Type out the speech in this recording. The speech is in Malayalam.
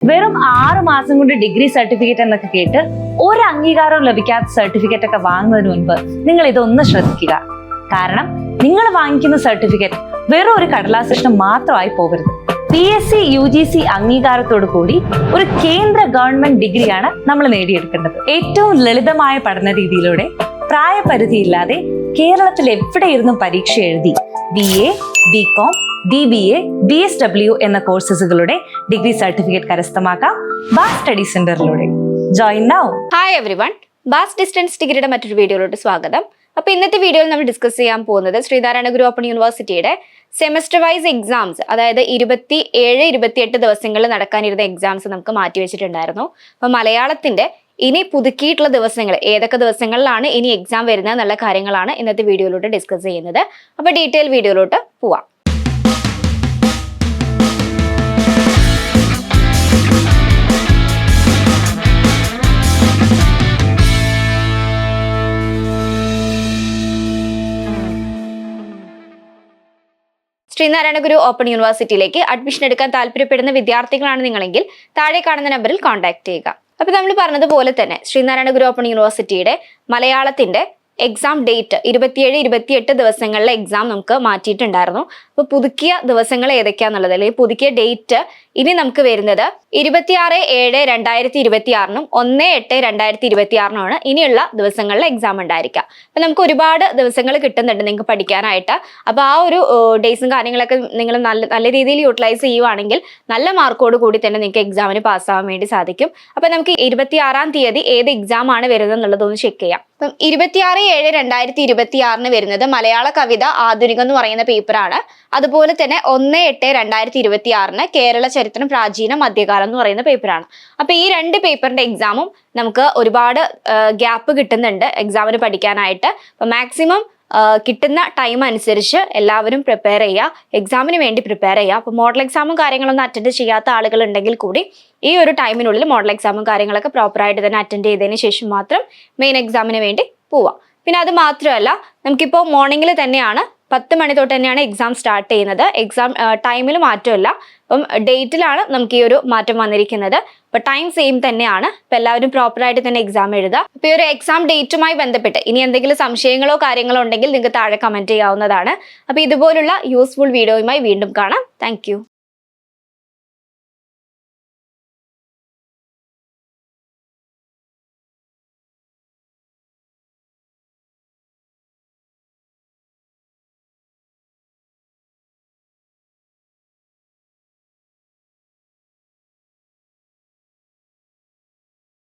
വെറും 6 മാസം കൊണ്ട് ഡിഗ്രി സർട്ടിഫിക്കറ്റ് എന്നൊക്കെ കേട്ട് ഒരു അംഗീകാരവും ലഭിക്കാത്ത സർട്ടിഫിക്കറ്റ് ഒക്കെ വാങ്ങുന്നതിന് മുൻപ് നിങ്ങൾ ഇതൊന്ന് ശ്രദ്ധിക്കുക. കാരണം നിങ്ങൾ വാങ്ങിക്കുന്ന സർട്ടിഫിക്കറ്റ് വെറും ഒരു കടലാസ് കഷ്ണം മാത്രമായി പോകരുത്. PSC UGC അംഗീകാരത്തോടു കൂടി ഒരു കേന്ദ്ര ഗവൺമെന്റ് ഡിഗ്രിയാണ് നമ്മൾ നേടിയെടുക്കേണ്ടത്. ഏറ്റവും ലളിതമായ പഠന രീതിയിലൂടെ പ്രായപരിധിയില്ലാതെ കേരളത്തിൽ എവിടെയിരുന്നും പരീക്ഷ എഴുതി BA, BCom, DBA, BSW എന്ന കോഴ്സുകളുടെ ഡിഗ്രി സർട്ടിഫിക്കറ്റ് കരസ്ഥമാക്കാം ബാസ് സ്റ്റഡി സെന്ററിലൂടെ. Join now. ഹായ് എവരിവൺ, ബാസ് ഡിസ്റ്റൻസ് ഡിഗ്രിയുടെ മറ്റൊരു വീഡിയോയിലോട്ട് സ്വാഗതം. അപ്പോൾ ഇന്നത്തെ വീഡിയോയിൽ നമ്മൾ ഡിസ്കസ് ചെയ്യാൻ പോകുന്നത് ശ്രീനാരായണ ഗുരു ഓപ്പൺ യൂണിവേഴ്സിറ്റിയുടെ സെമസ്റ്റർ വൈസ് എക്സാംസ്, അതായത് 27-28 ദിവസങ്ങളിൽ നടക്കാനിരുന്ന എക്സാംസ് നമുക്ക് മാറ്റിവെച്ചിട്ടുണ്ടായിരുന്നു. അപ്പോൾ മലയാളത്തിന്റെ ഇനി പുതുക്കിയിട്ടുള്ള ദിവസങ്ങൾ, ഏതൊക്കെ ദിവസങ്ങളിലാണ് ഇനി എക്സാം വരുന്നത് എന്നുള്ള കാര്യങ്ങളാണ് ഇന്നത്തെ വീഡിയോയിലോട്ട് ഡിസ്കസ് ചെയ്യുന്നത്. അപ്പോൾ ഡീറ്റെയിൽ വീഡിയോയിലോട്ട് പോവാം. ശ്രീനാരായണ ഗുരു ഓപ്പൺ യൂണിവേഴ്സിറ്റിയിലേക്ക് അഡ്മിഷൻ എടുക്കാൻ താല്പര്യപ്പെടുന്ന വിദ്യാർത്ഥികളാണ് നിങ്ങളെങ്കിൽ താഴെ കാണുന്ന നമ്പറിൽ കോൺടാക്ട് ചെയ്യുക. അപ്പോൾ നമ്മൾ പറഞ്ഞതുപോലെ തന്നെ ശ്രീനാരായണ ഗുരു ഓപ്പൺ യൂണിവേഴ്സിറ്റിയുടെ മലയാളത്തിന്റെ എക്സാം ഡേറ്റ് 27-28 ദിവസങ്ങളിലെ എക്സാം നമുക്ക് മാറ്റിയിട്ടുണ്ടായിരുന്നു. അപ്പോൾ പുതുക്കിയ ദിവസങ്ങൾ ഏതൊക്കെയാന്നുള്ളത്, അല്ലെങ്കിൽ പുതുക്കിയ ഡേറ്റ് ഇനി നമുക്ക് വരുന്നത് 26/7/2026 1/8/2026 ഇനിയുള്ള ദിവസങ്ങളിലെ എക്സാം ഉണ്ടായിരിക്കുക. അപ്പൊ നമുക്ക് ഒരുപാട് ദിവസങ്ങൾ കിട്ടുന്നുണ്ട് നിങ്ങൾക്ക് പഠിക്കാനായിട്ട്. അപ്പൊ ആ ഒരു ഡേയ്സും കാര്യങ്ങളൊക്കെ നിങ്ങൾ നല്ല രീതിയിൽ യൂട്ടിലൈസ് ചെയ്യുവാണെങ്കിൽ നല്ല മാർക്കോട് കൂടി തന്നെ നിങ്ങൾക്ക് എക്സാമിന് പാസ്സാവാൻ വേണ്ടി സാധിക്കും. അപ്പൊ നമുക്ക് 26-ാം തീയതി ഏത് എക്സാം ആണ് വരുന്നത് എന്നുള്ളതൊന്ന് ചെക്ക് ചെയ്യാം. അപ്പം 26/7/2026 വരുന്നത് മലയാള കവിത ആധുനികം എന്ന് പറയുന്ന പേപ്പറാണ്. അതുപോലെ തന്നെ 1/8/2026 കേരള ചരിത്രം പ്രാചീന മധ്യകാലം എന്ന് പറയുന്ന പേപ്പറാണ്. അപ്പൊ ഈ രണ്ട് പേപ്പറിന്റെ എക്സാമും നമുക്ക് ഒരുപാട് ഗ്യാപ്പ് കിട്ടുന്നുണ്ട് എക്സാമിന് പഠിക്കാനായിട്ട്. അപ്പൊ മാക്സിമം കിട്ടുന്ന ടൈം അനുസരിച്ച് എല്ലാവരും പ്രിപ്പയർ ചെയ്യുക, എക്സാമിന് വേണ്ടി പ്രിപ്പയർ ചെയ്യുക. അപ്പോൾ മോഡൽ എക്സാമും കാര്യങ്ങളൊന്നും അറ്റൻഡ് ചെയ്യാത്ത ആളുകൾ ഉണ്ടെങ്കിൽ കൂടി ഈ ഒരു ടൈമിനുള്ളിൽ മോഡൽ എക്സാമും കാര്യങ്ങളൊക്കെ പ്രോപ്പറായിട്ട് തന്നെ അറ്റൻഡ് ചെയ്തതിന് ശേഷം മാത്രം മെയിൻ എക്സാമിന് വേണ്ടി പോവാം. പിന്നെ അത് മാത്രമല്ല, നമുക്കിപ്പോൾ മോർണിംഗിൽ തന്നെയാണ് 10 മണി തൊട്ട് തന്നെയാണ് എക്സാം സ്റ്റാർട്ട് ചെയ്യുന്നത്. എക്സാം ടൈമിൽ മാറ്റമില്ല. അപ്പം ഡേറ്റിലാണ് നമുക്ക് ഈ ഒരു മാറ്റം വന്നിരിക്കുന്നത്. അപ്പോൾ ടൈം സെയിം തന്നെയാണ്. അപ്പം എല്ലാവരും പ്രോപ്പറായിട്ട് തന്നെ എക്സാം എഴുതുക. അപ്പോൾ ഈ ഒരു എക്സാം ഡേറ്റുമായി ബന്ധപ്പെട്ട് ഇനി എന്തെങ്കിലും സംശയങ്ങളോ കാര്യങ്ങളോ ഉണ്ടെങ്കിൽ നിങ്ങൾക്ക് താഴെ കമൻറ്റ് ചെയ്യാവുന്നതാണ്. അപ്പോൾ ഇതുപോലുള്ള യൂസ്ഫുൾ വീഡിയോയുമായി വീണ്ടും കാണാം. താങ്ക്